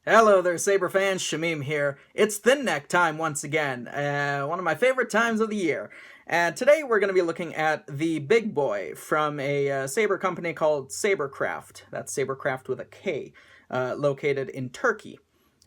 Hello there, Saber fans. Shamim here. It's thin neck time once again, one of my favorite times of the year. And today we're going to be looking at the big boy from a saber company called SaberKraft. That's SaberKraft with a K, located in Turkey.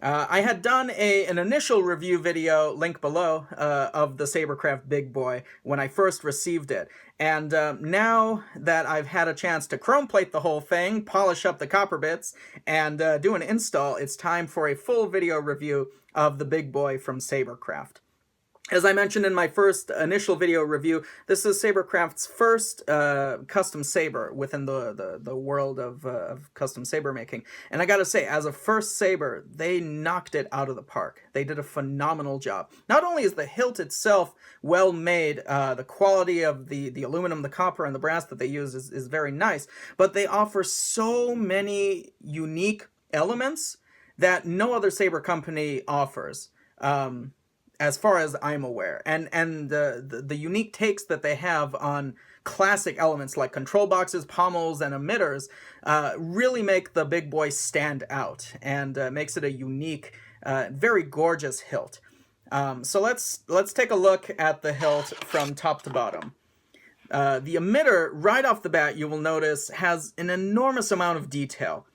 I had done an initial review video, link below, of the SaberKraft Big Boy when I first received it. And now that I've had a chance to chrome plate the whole thing, polish up the copper bits, and do an install, it's time for a full video review of the Big Boy from SaberKraft. As I mentioned in my first initial video review, this is SaberKraft's first custom saber within the world of custom saber making. And I gotta say, as a first saber, they knocked it out of the park. They did a phenomenal job. Not only is the hilt itself well made, the quality of the aluminum, the copper, and the brass that they use is very nice, but they offer so many unique elements that no other saber company offers. As far as I'm aware, and the unique takes that they have on classic elements like control boxes, pommels, and emitters really make the big boy stand out and makes it a unique, very gorgeous hilt. So let's take a look at the hilt from top to bottom. The emitter, right off the bat, you will notice, has an enormous amount of detail.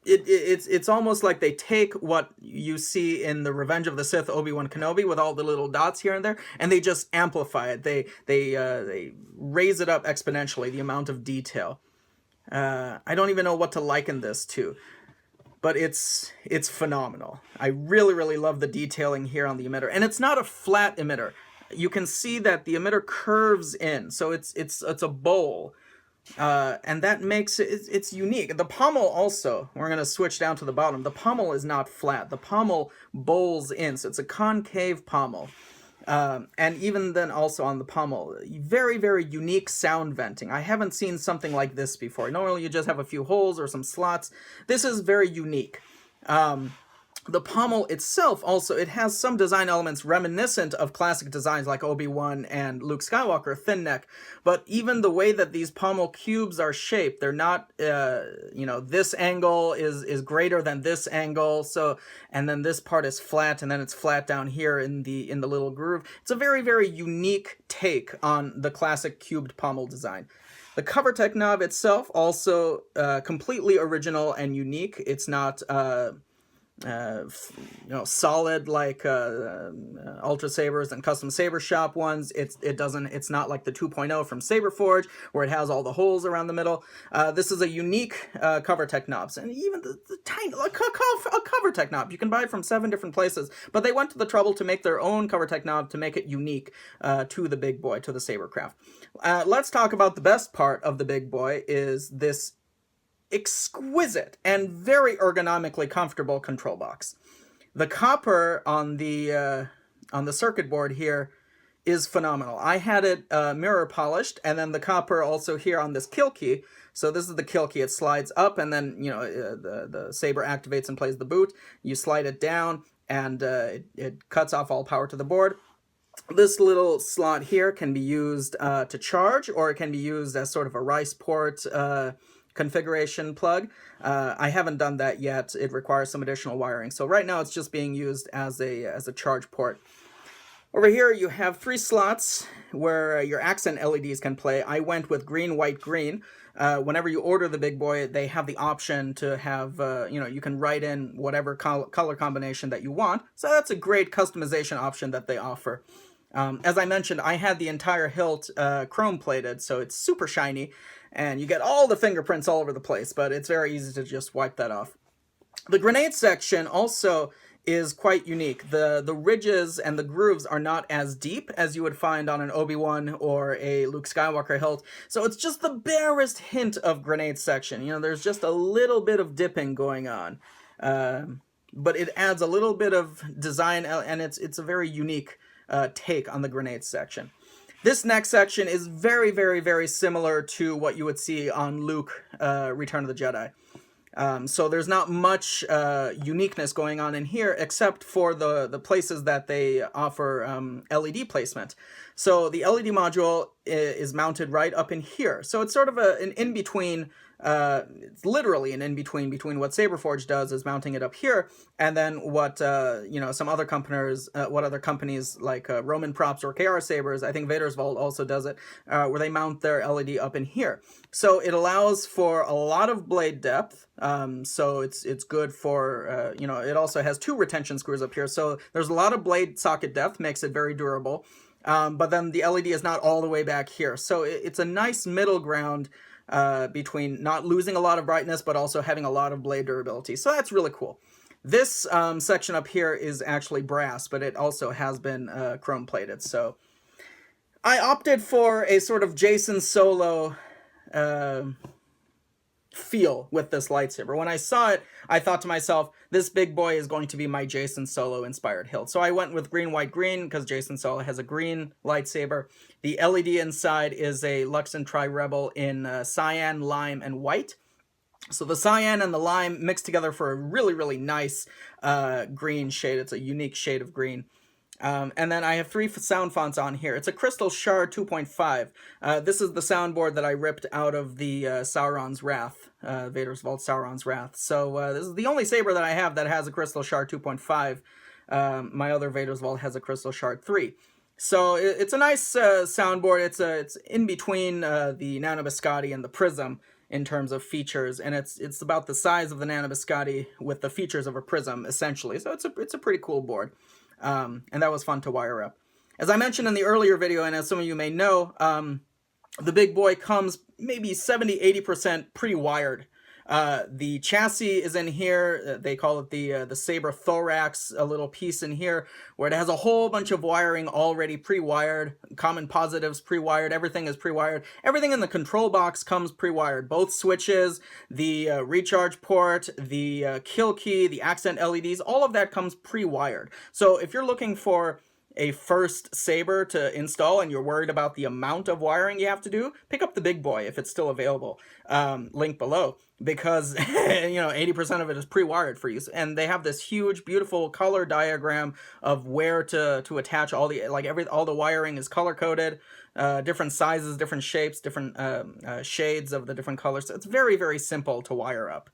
It's almost like they take what you see in the Revenge of the Sith Obi-Wan Kenobi with all the little dots here and there, and they just amplify it. They raise it up exponentially, the amount of detail. I don't even know what to liken this to, but it's phenomenal. I really love the detailing here on the emitter, and it's not a flat emitter. You can see that the emitter curves in, so it's a bowl. And that makes it's unique. The pommel also, we're going to switch down to the bottom. The pommel is not flat. The pommel bowls in, so it's a concave pommel. And even then also on the pommel, very unique sound venting. I haven't seen something like this before. Normally you just have a few holes or some slots. This is very unique. The pommel itself also, it has some design elements reminiscent of classic designs like Obi-Wan and Luke Skywalker, thin neck, but even the way that these pommel cubes are shaped, they're not, this angle is greater than this angle, so, and then this part is flat, and then it's flat down here in the little groove. It's a very unique take on the classic cubed pommel design. The cover tech knob itself also completely original and unique. It's not solid like Ultra Sabers and Custom Saber Shop ones. It's not like the 2.0 from Saberforge where it has all the holes around the middle. This is a unique cover tech knobs, and even the tiny a cover tech knob you can buy from 7 different places. But they went to the trouble to make their own cover tech knob to make it unique to the big boy, to the SaberKraft. Let's talk about the best part of the big boy is this exquisite and very ergonomically comfortable control box. The copper on the circuit board here is phenomenal. I had it mirror polished, and then the copper also here on this kill key. So this is the kill key. It slides up, and then the saber activates and plays the boot. You slide it down, and it cuts off all power to the board. This little slot here can be used to charge, or it can be used as sort of a rice port configuration plug. I haven't done that yet. It requires some additional wiring. So right now it's just being used as a charge port. Over here you have 3 slots where your accent LEDs can play. I went with green, white, green. Whenever you order the big boy, they have the option to have, you can write in whatever color combination that you want. So that's a great customization option that they offer. As I mentioned, I had the entire hilt chrome plated, so it's super shiny, and you get all the fingerprints all over the place, but it's very easy to just wipe that off. The grenade section also is quite unique. The ridges and the grooves are not as deep as you would find on an Obi-Wan or a Luke Skywalker hilt, so it's just the barest hint of grenade section. There's just a little bit of dipping going on, but it adds a little bit of design, and it's a very unique take on the grenade section. This next section is very similar to what you would see on Luke Return of the Jedi. So there's not much uniqueness going on in here except for the places that they offer LED placement. So the LED module is mounted right up in here. So it's sort of an in-between, it's literally an in-between between what SaberForge does is mounting it up here, and then what, some other companies like Roman Props or KR Sabers, I think Vader's Vault also does it, where they mount their LED up in here. So it allows for a lot of blade depth. So it's good for, it also has 2 retention screws up here. So there's a lot of blade socket depth, makes it very durable. But then the LED is not all the way back here. So it's a nice middle ground between not losing a lot of brightness, but also having a lot of blade durability. So that's really cool. This section up here is actually brass, but it also has been chrome plated. So I opted for a sort of Jacen Solo feel with this lightsaber. When I saw it, I thought to myself, this big boy is going to be my Jacen Solo inspired hilt. So I went with green, white, green because Jacen Solo has a green lightsaber. The LED inside is a Luxeon Tri-Rebel in cyan, lime, and white. So the cyan and the lime mixed together for a really, really nice green shade. It's a unique shade of green. And then I have 3 sound fonts on here. It's a Crystal Shard 2.5. This is the soundboard that I ripped out of the Sauron's Wrath, Vader's Vault Sauron's Wrath. So this is the only saber that I have that has a Crystal Shard 2.5. My other Vader's Vault has a Crystal Shard 3. So it's a nice soundboard. It's in between the Nano Biscotti and the Prism in terms of features, and it's about the size of the Nano Biscotti with the features of a Prism, essentially. So it's a pretty cool board. And that was fun to wire up. As I mentioned in the earlier video, and as some of you may know, the big boy comes maybe 70-80% pre-wired. The chassis is in here. They call it the Saber Thorax, a little piece in here where it has a whole bunch of wiring already pre-wired, common positives pre-wired, everything is pre-wired. Everything in the control box comes pre-wired. Both switches, the recharge port, the kill key, the accent LEDs, all of that comes pre-wired. So if you're looking for a first saber to install and you're worried about the amount of wiring you have to do, pick up the big boy if it's still available. Link below, because 80% of it is pre-wired for you. And they have this huge, beautiful color diagram of where to attach all the all the wiring is color coded, different sizes, different shapes, different shades of the different colors. So it's very, very simple to wire up.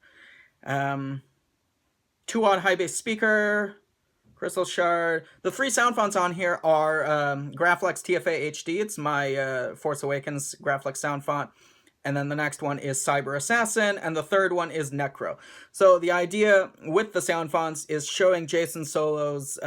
2-watt high bass speaker. Crystal Shard. The 3 sound fonts on here are Graflex TFA HD. It's my Force Awakens Graflex sound font. And then the next one is Cyber Assassin. And the third one is Necro. So the idea with the sound fonts is showing Jacen Solo's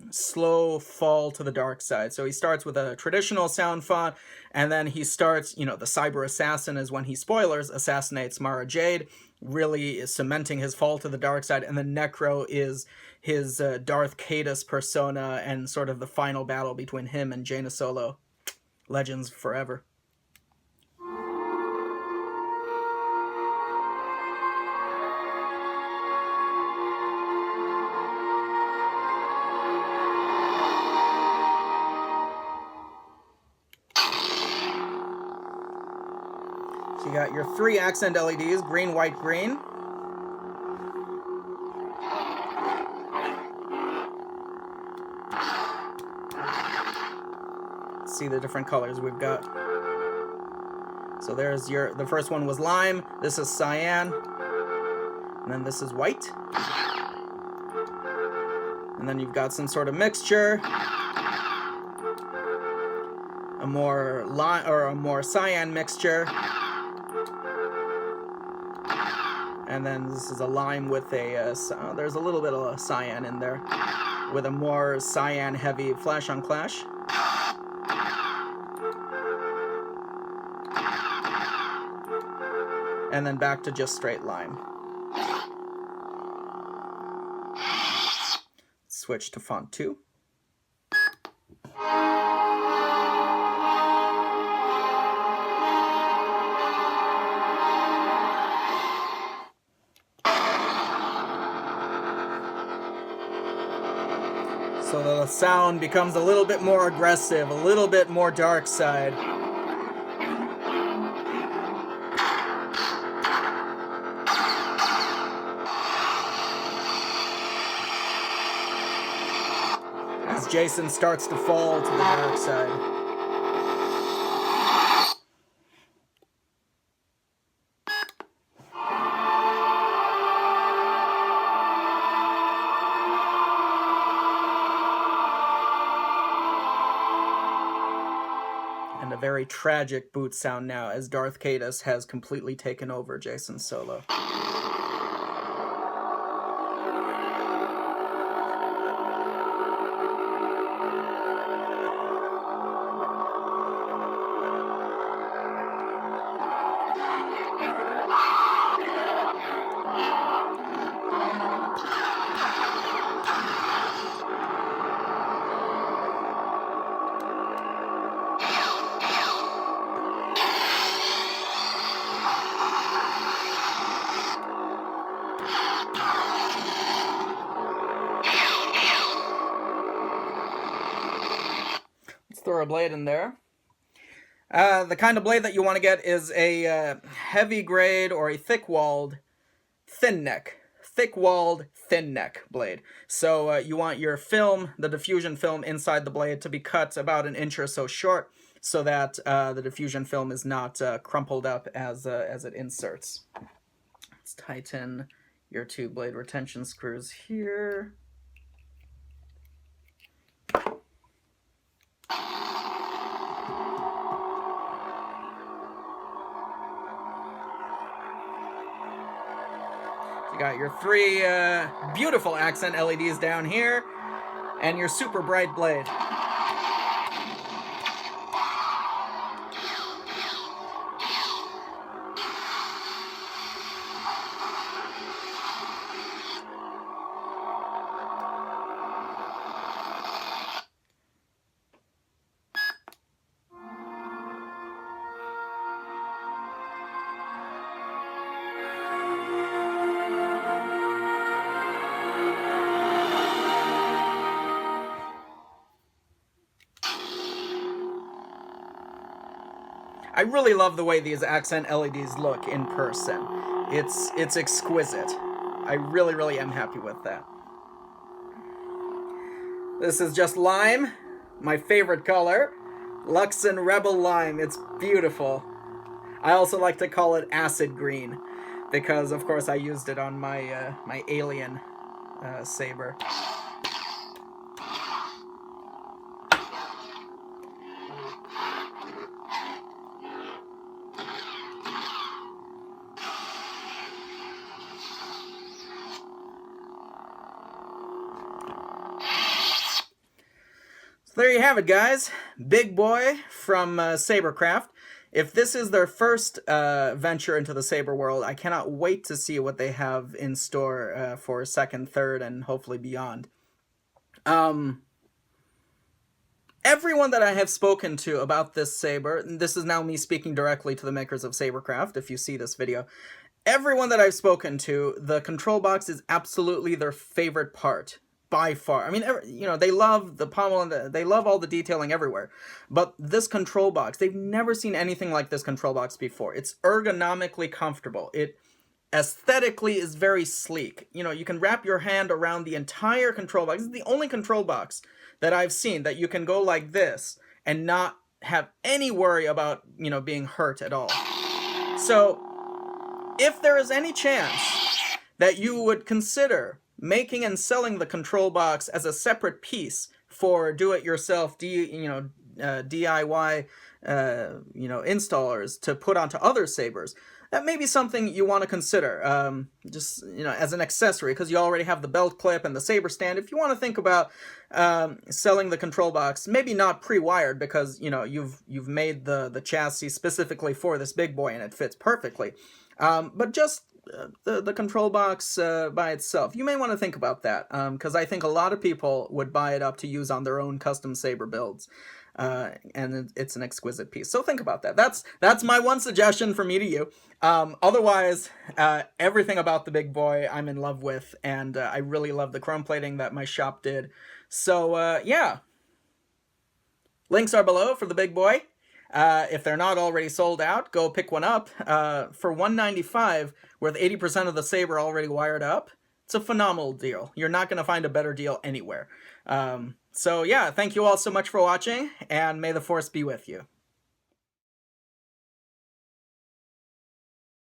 slow fall to the dark side. So he starts with a traditional sound font. And then he starts, the Cyber Assassin is when he, spoilers, assassinates Mara Jade, really is cementing his fall to the dark side. And then Necro is his Darth Caedus persona and sort of the final battle between him and Jacen Solo. Legends forever. So you got your 3 accent LEDs, green, white, green. See the different colors we've got. So there's the first one was lime, this is cyan, and then this is white. And then you've got some sort of mixture, a more lime or a more cyan mixture. And then this is a lime with a there's a little bit of a cyan in there with a more cyan heavy flash on clash. And then back to just straight lime. Switch to font 2. So the sound becomes a little bit more aggressive, a little bit more dark side. As Jacen starts to fall to the dark side. very tragic boot sound now as Darth Caedus has completely taken over Jacen Solo. Throw a blade in there. The kind of blade that you want to get is a heavy grade or a thick-walled, thin neck. Thick-walled, thin neck blade. So you want your film, the diffusion film inside the blade, to be cut about 1 inch or so short, so that the diffusion film is not crumpled up as it inserts. Let's tighten your 2 blade retention screws here. You got your 3 beautiful accent LEDs down here, and your super bright blade. I really love the way these accent LEDs look in person. It's exquisite. I really am happy with that. This is just lime, my favorite color. Luxeon Rebel Lime. It's beautiful. I also like to call it acid green because, of course, I used it on my my alien saber. So there you have it, guys. Big Boy from SaberKraft. If this is their first venture into the saber world, I cannot wait to see what they have in store for second, third, and hopefully beyond. Everyone that I have spoken to about this saber, and this is now me speaking directly to the makers of SaberKraft, if you see this video, everyone that I've spoken to, the control box is absolutely their favorite part. By far. I mean, you know, they love the pommel and they love all the detailing everywhere. But this control box, they've never seen anything like this control box before. It's ergonomically comfortable. It aesthetically is very sleek. You know, you can wrap your hand around the entire control box. This is the only control box that I've seen that you can go like this and not have any worry about, you know, being hurt at all. So, if there is any chance that you would consider making and selling the control box as a separate piece for do-it-yourself, DIY, installers to put onto other sabers, that may be something you want to consider, just, you know, as an accessory, because you already have the belt clip and the saber stand. If you want to think about selling the control box, maybe not pre-wired, because, you know, you've made the chassis specifically for this big boy and it fits perfectly, but just the control box by itself. You may want to think about that, because I think a lot of people would buy it up to use on their own custom saber builds, and it's an exquisite piece. So think about that. That's my one suggestion from me to you. Otherwise, everything about the big boy I'm in love with, and I really love the chrome plating that my shop did. So yeah, links are below for the big boy. If they're not already sold out, go pick one up for $195 with 80% of the saber already wired up. It's a phenomenal deal. You're not going to find a better deal anywhere. So yeah, thank you all so much for watching, and may the Force be with you.